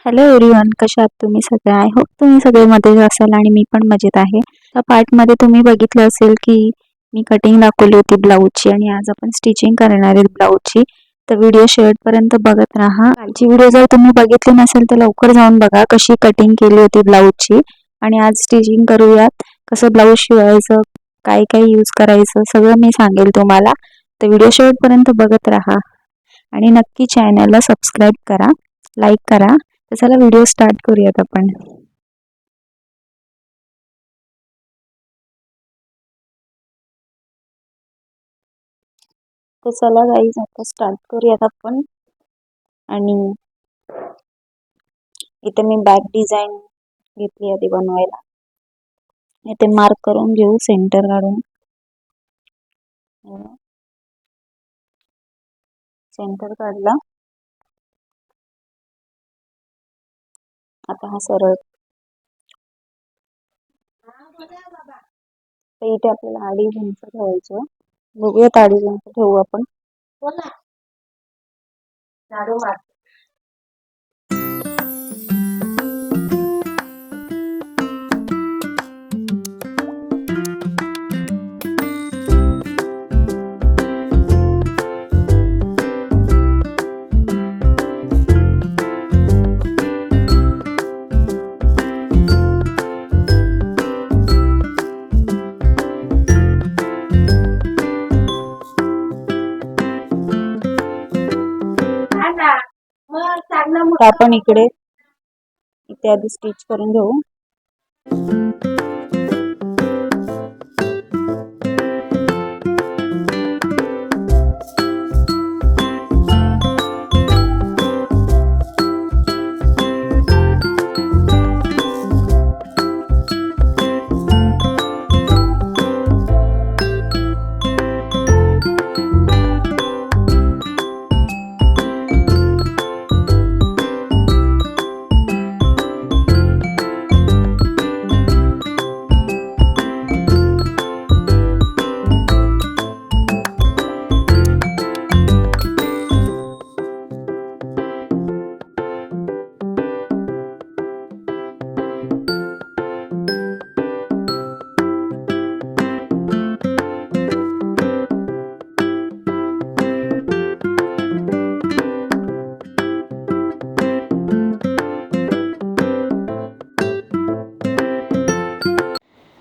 Hello everyone, कशा आहात तुम्ही सगळे? आय होप तुम्ही सगळे मजेत असाल आणि मी पण मजेत आहे. त्या पार्टमध्ये तुम्ही बघितलं असेल की मी कटिंग दाखवली होती ब्लाऊजची आणि आज आपण स्टिचिंग करणार आहे ब्लाऊजची. तर व्हिडिओ शेवटपर्यंत बघत राहा. कालची व्हिडिओ जर तुम्ही बघितली नसेल तर लवकर जाऊन बघा कशी कटिंग केली होती ब्लाऊजची. आणि आज स्टिचिंग करूयात. कसं ब्लाऊज शिवायचं, काय काय यूज करायचं सगळं मी सांगेल तुम्हाला. तर व्हिडिओ शेवटपर्यंत बघत राहा आणि नक्की चॅनलला सबस्क्राईब करा, लाईक करा. तर चला व्हिडिओ स्टार्ट करूयात आपण. तर चला गाईज आता स्टार्ट करूयात आपण. आणि इथे मी बॅक डिझाईन घेतली आधी बनवायला. इथे मार्क करून घेऊ सेंटर काढून. सेंटर काढला. आता हा सरळ. तर इथे आपल्याला 2.5 इंच ठेवायचं. बघूयात 2.5 इंच ठेवू आपण. आपण इथे आधी स्टिच करून घेऊ.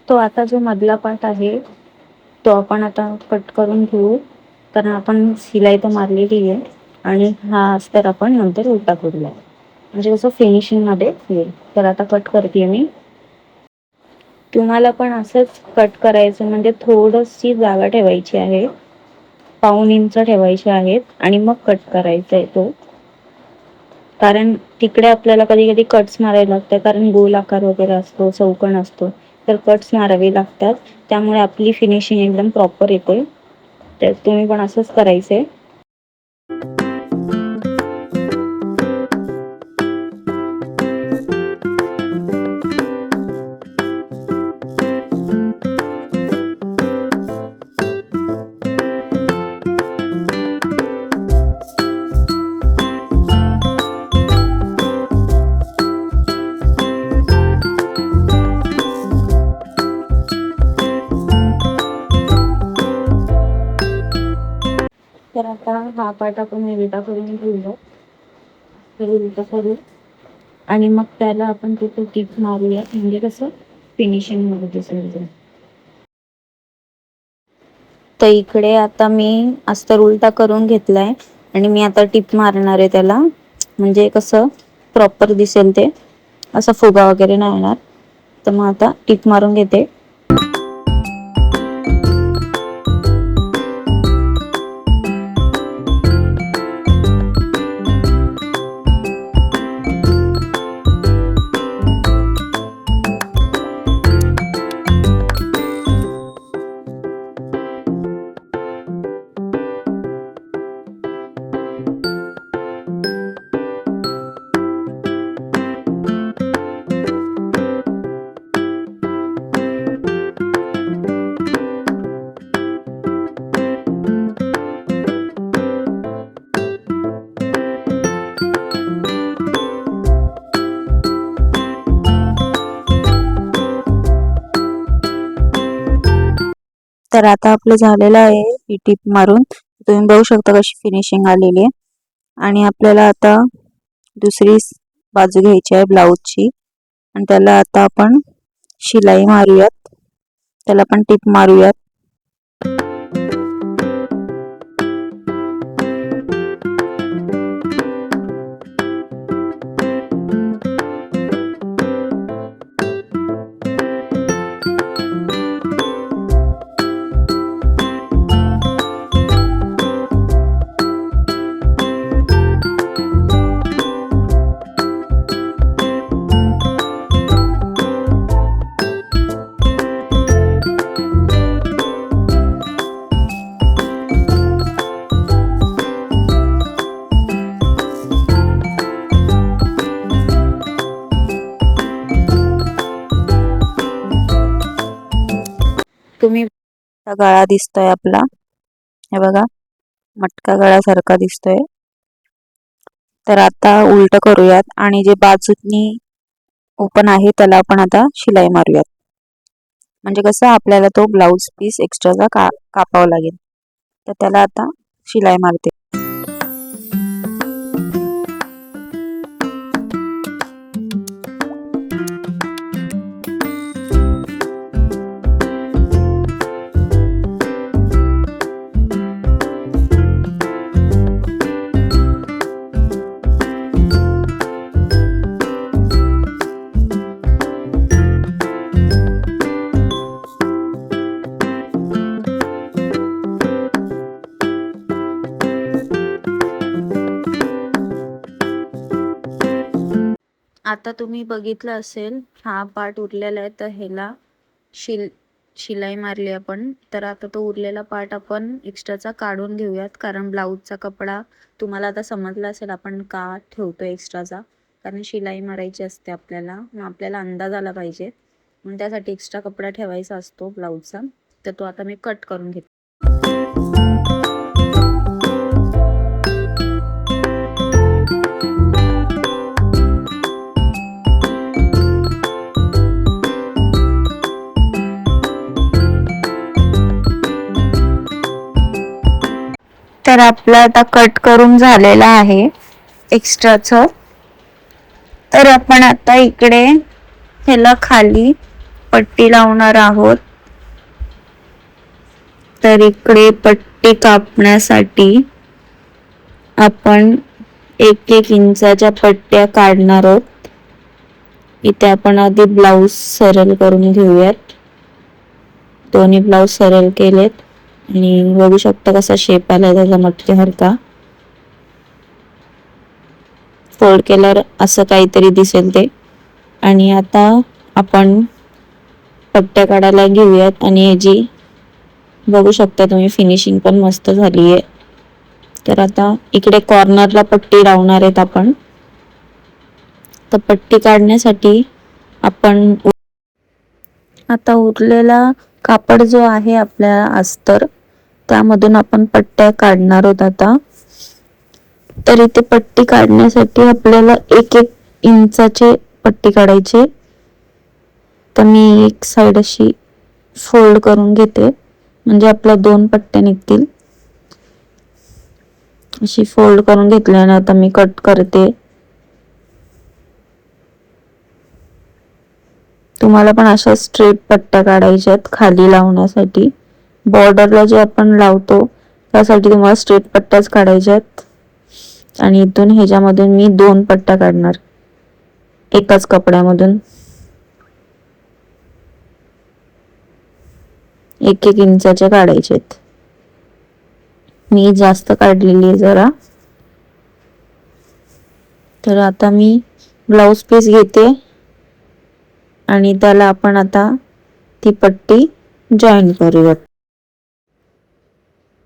तो आता जो मधला पार्ट आहे तो आपण आता कट करून घेऊ, कारण आपण शिलाई तर मारलेली आहे. आणि हा अस्तर आपण नंतर उलटा करूया, म्हणजे कसं फिनिशिंग मध्ये येईल. तर आता कट करते मी. तुम्हाला पण असंच कट करायचं, म्हणजे थोडीशी जागा ठेवायची आहे, 1/2 इंच ठेवायचे आहेत आणि मग कट करायचा आहे तो. कारण तिकडे आपल्याला कधी कधी कट्स मारायला लागतात, कारण गोल आकार वगैरे असतो, चौकन असतो, तर कट्स मारावे लागतात. त्यामुळे आपली फिनिशिंग एकदम प्रॉपर येते. तर तुम्ही पण असंच करायचंय. तर आता हा पार्ट आपण उलटा करून घेऊया. तर उलटा करू आणि मग त्याला आपण तिथे टिप मारूया, म्हणजे कसं फिनिशिंग मध्ये दिसेल. तर इकडे आता मी अस्तर उलटा करून घेतलाय आणि मी आता टिप मारणार आहे त्याला, म्हणजे कसं प्रॉपर दिसेल ते, असं फुगा वगैरे नाही येणार. तर मग आता टिप मारून घेते. तर आता आपलं झालेलं आहे ही टीप मारून. तुम्ही बघू शकता कशी फिनिशिंग आलेली आहे. आणि आपल्याला आता दुसरी बाजू घ्यायची आहे ब्लाऊजची आणि त्याला आता आपण शिलाई मारूयात, त्याला पण टीप मारूयात. तुम्ही गळा दिसतोय आपला, हे बघा मटका गळ्यासारखा दिसतोय. तर आता उलट करूयात आणि जे बाजूनी ओपन आहे त्याला आपण आता शिलाई मारूयात. म्हणजे कसं आपल्याला तो ब्लाऊज पीस एक्स्ट्राचा कापावा लागेल. तर त्याला आता शिलाई मारते. आता तुम्ही बघितलं असेल हा पार्ट उरलेला आहे, तर ह्याला शिलाई मारली आपण. तर आता तो उरलेला पार्ट आपण एक्स्ट्राचा काढून घेऊयात, कारण ब्लाऊजचा कपडा तुम्हाला आता समजला असेल आपण का ठेवतो एक्स्ट्राचा, कारण शिलाई मारायची असते आपल्याला. मग आपल्याला अंदाज आला पाहिजे म्हणून त्यासाठी एक्स्ट्रा कपडा ठेवायचा असतो ब्लाऊजचा. तर तो आता मी कट करून घेते. तर आपलं आता कट करून झालेला आहे एक्स्ट्राच. तर आपण आता इकडे ह्याला खाली पट्टी लावणार आहोत. तर इकडे पट्टी कापण्यासाठी आपण 1-1 इंचाच्या पट्ट्या काढणार आहोत. इथे आपण आधी ब्लाऊज सरळ करून घेऊयात. दोन्ही ब्लाऊज सरळ केलेत आणि बघू शकता कसा शेप आला त्याचा मटक्यासारखा. फोल्ड केल्यावर असं काहीतरी दिसेल ते. आणि आता आपण पट्ट्या काढायला घेऊयात आणि ह्याची बघू शकता तुम्ही फिनिशिंग पण मस्त झाली आहे. तर आता इकडे कॉर्नरला पट्टी लावणार आहेत आपण. तर पट्टी काढण्यासाठी आपण आता उरलेला कापड जो आहे आपल्या अस्तर त्यामधून आपण पट्ट्या काढणार आहोत आता. तर इथे पट्टी काढण्यासाठी आपल्याला 1-1 इंचाचे पट्टी काढायची. तर मी एक साइड अशी फोल्ड करून घेते म्हणजे आपल्या 2 पट्ट्या निघतील. अशी फोल्ड करून घेतल्याने आता मी कट करते. तुम्हाला पण अशा स्ट्रेट पट्ट्या काढायच्यात खाली लावण्यासाठी. बॉर्डरला जे आपण लावतो त्यासाठी तुम्हाला स्ट्रेट पट्ट्याच काढायच्यात. आणि इथून ह्याच्यामधून मी 2 पट्ट्या काढणार एकाच कपड्यामधून. 1-1 इंचाच्या काढायचेत. मी जास्त काढलेली आहे जरा. तर आता मी ब्लाऊज पीस घेते आणि त्याला आपण आता ती पट्टी जॉईन करूयात.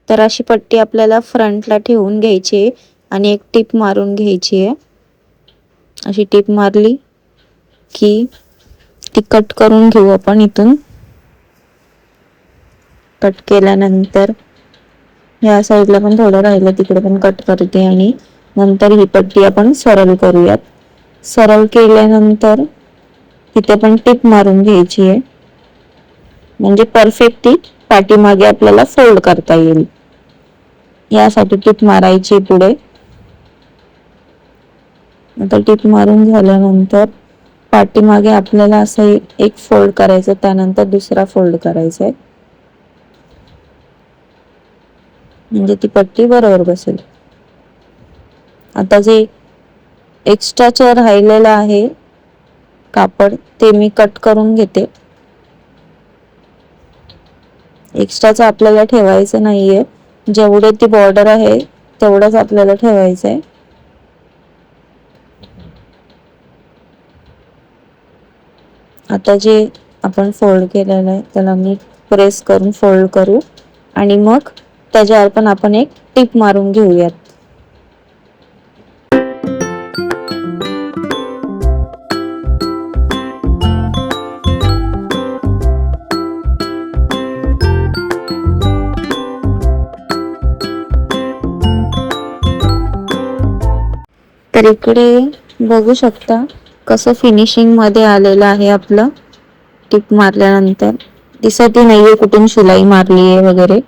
तर अशी पट्टी आपल्याला फ्रंटला ठेवून घ्यायची आणि एक टिप मारून घ्यायची आहे. अशी टिप मारली की ती कट करून घेऊ आपण. इथून कट केल्यानंतर या साईडला पण थोडं राहिलं तिकडे पण कट करते आणि नंतर ही पट्टी आपण सरळ करूयात. सरळ केल्यानंतर इथे पण टिप मारून घ्यायची आहे म्हणजे परफेक्ट ती पाठीमागे आपल्याला फोल्ड करता येईल, यासाठी टीप मारायची पुढे. आता टीप मारून झाल्यानंतर पाठीमागे आपल्याला असं एक फोल्ड करायचं, त्यानंतर दुसरा फोल्ड करायचा आहे, म्हणजे ती पट्टी बरोबर बसेल. आता जे एक्स्ट्राचं राहिलेलं आहे कापड ते मी कट करून घेते. एक्स्ट्राचं आपल्याला ठेवायचं नाहीये, जेवढे ती बॉर्डर आहे तेवढंच आपल्याला ठेवायचं आहे. आता जे आपण फोल्ड केलेलं आहे त्याला मी प्रेस करून फोल्ड करू आणि मग त्याच्यावर पण आपण एक टिप मारून घेऊयात. तर इकडे बघू शकता कसं फिनिशिंग मध्ये आलेलं आहे आपलं. टिप मारल्यानंतर दिसतही नाहीये कुठून शिलाई मारली आहे वगैरे.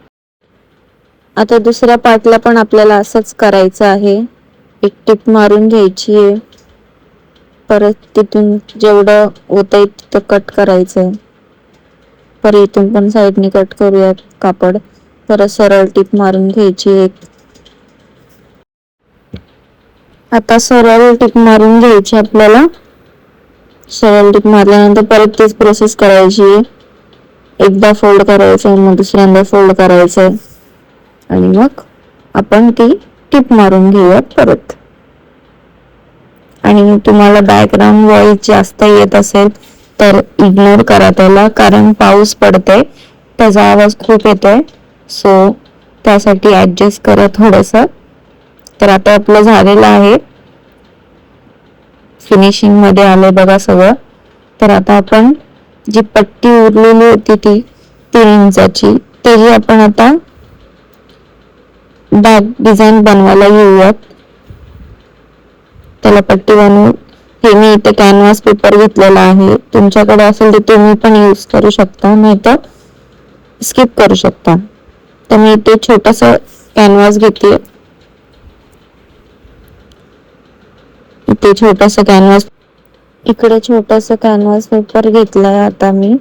आता दुसऱ्या पार्टला पण आपल्याला असंच करायचं आहे. एक टिप मारून घ्यायची आहे, परत तिथून जेवढं होतंय तिथं कट करायचंय, परत इथून पण साईडने कट करूयात कापड, परत सरळ टिप मारून घ्यायची एक. आता सरळ टिप मारून घ्यायची आपल्याला. सरळ टिप मारल्यानंतर परत तीच प्रोसेस करायची. एकदा फोल्ड करायचं, मग दुसऱ्यांदा फोल्ड करायचं आणि मग आपण ती टिप मारून घेऊयात परत. आणि तुम्हाला बॅकग्राऊंड व्हॉइस जास्त येत असेल तर इग्नोर करा त्याला, कारण पाऊस पडतोय, त्याचा आवाज खूप येतोय. सो त्यासाठी ऍडजस्ट करा थोडस. तर आता आपलं झालेलं आहे, फिनिशिंग मध्ये आले बघा सगळं. तर आता आपण जी पट्टी उरलेली होती ती 3 इंचाची, त्याची आपण आता बॅक डिझाईन बनवायला घेऊयात. त्याला पट्टी बनवू. हे मी इथे कॅनव्हास पेपर घेतलेला आहे, तुमच्याकडे असेल तर तुम्ही पण यूज करू शकता, नाही तर स्किप करू शकता. तर मी इथे छोटस कॅनव्हास घेते. इथे छोटस कॅनव्हास, इकडे छोटस कॅनव्हास पेपर घेतलाय आता मी,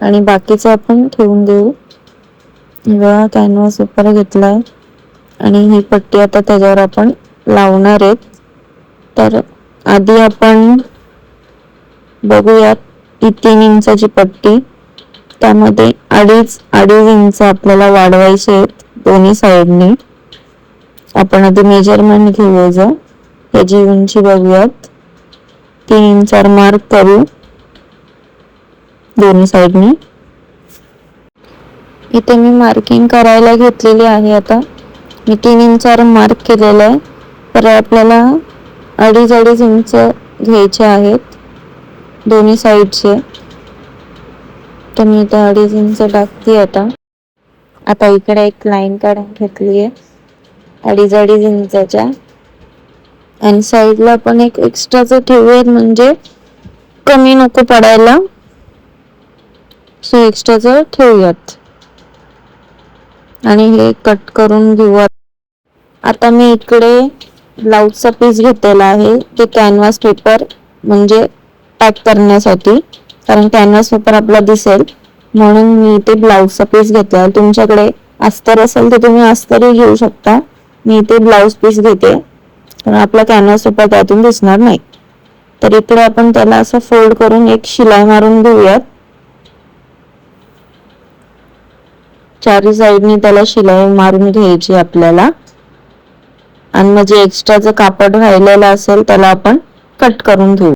आणि बाकीचं आपण ठेवून देऊ. बघा कॅनव्हास पेपर घेतलाय आणि ही पट्टी आता त्याच्यावर आपण लावणार आहेत. तर आधी आपण बघूयात ही 3 इंचाची पट्टी, त्यामध्ये अडीच इंच आपल्याला वाढवायचे आहेत दोन्ही साईडनी. आपण आधी मेजरमेंट घेऊया, याची उंची बघूयात. 3 इंचावर मार्क करू दोन्ही साईडनी. इथे मी मार्किंग करायला घेतलेली आहे. आता मी 3 इंचावर मार्क केलेलं आहे, तर आपल्याला अडीच इंच घ्यायचे आहेत दोन्ही साईडचे. तर मी इथे 2.5 इंच टाकते. आता इकडे एक लाईन काढून घेतली आहे 2.5 इंचाच्या, आणि साईडला पण एक एक्स्ट्राच ठेवूयात, म्हणजे कमी नको पडायला. सो एक्स्ट्राच ठेवूयात आणि हे कट करून घेऊयात. आता मी इकडे ब्लाउजचा पीस घेतलेला आहे, ते कॅनव्हास पेपर म्हणजे पॅक करण्यासाठी, कारण कॅनव्हास पेपर आपला दिसेल म्हणून मी इथे ब्लाउजचा पीस घेतला. तुमच्याकडे अस्तर असेल तर तुम्ही अस्तरही घेऊ शकता. मी इथे ब्लाउज पीस घेते, कारण आपला कॅनव्हास पेपर त्यातून दिसणार नाही. तर इकडे आपण त्याला असं फोल्ड करून एक शिलाई मारून घेऊयात. चारी साईडनी त्याला शिलाई मारून घ्यायची आपल्याला, आणि मग जे एक्स्ट्राचं कापड राहिलेलं असेल त्याला आपण कट करून घेऊ.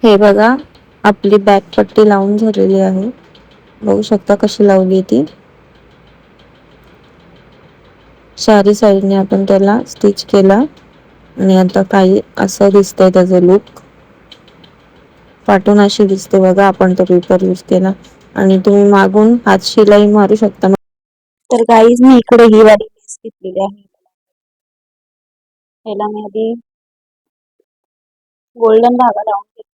हे बघा, आपली बॅक पट्टी लावून झालेली आहे. बघू शकता कशी लावली ती. चारी साईडने आपण त्याला स्टिच केला आणि आता काही असं दिसतंय त्याचं लुक. पाठून अशी दिसते बघा, आपण तो पेपर यूज केला. आणि तुम्ही मागून हात शिलाई मारू शकता. तर गाईज मी इकडे ही वाली लेस घेतलेली आहे. ह्याला मी आधी गोल्डन धागा लावून घेते.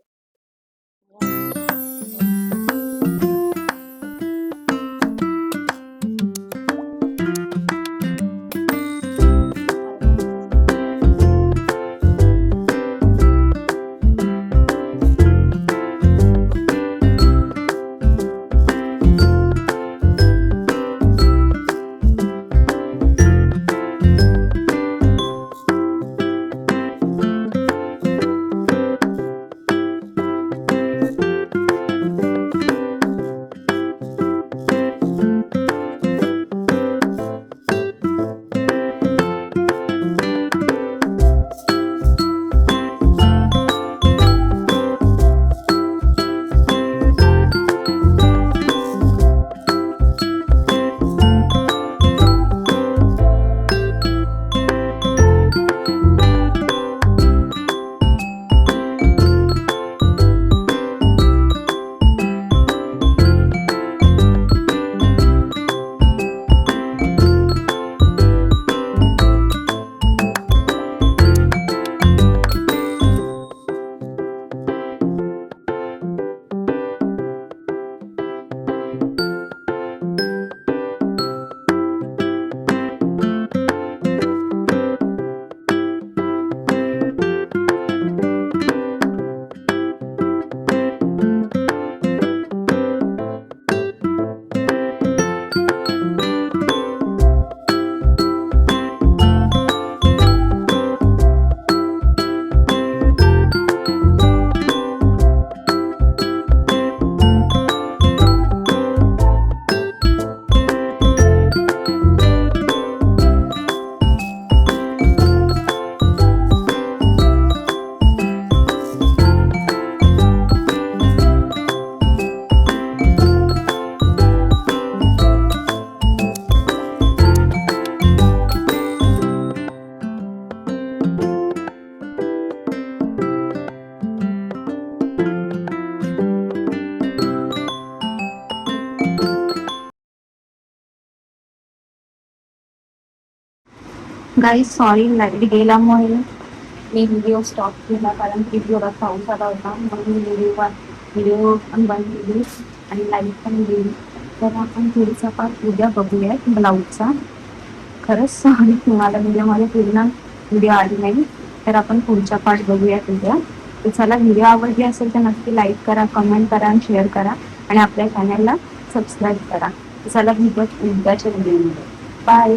गाईज सॉरी, लाईट गेल्यामुळे मी व्हिडिओ स्टॉप केला, कारण की जोरात पाऊस आला होता. म्हणून व्हिडिओ पण बंद केली आणि लाईट पण गेली. तर आपण पुढचा पार्ट उद्या बघूयात ब्लाऊजचा. खरंच सॉरी, तुम्हाला व्हिडिओमध्ये पूर्ण व्हिडिओ आली नाही, तर आपण पुढचा पार्ट बघूयात उद्या. तर चला, व्हिडिओ आवडली असेल तर नक्की लाईक करा, कमेंट करा आणि शेअर करा आणि आपल्या चॅनलला सबस्क्राईब करा. चला, भेटूयात उद्याच्या व्हिडिओमध्ये. बाय.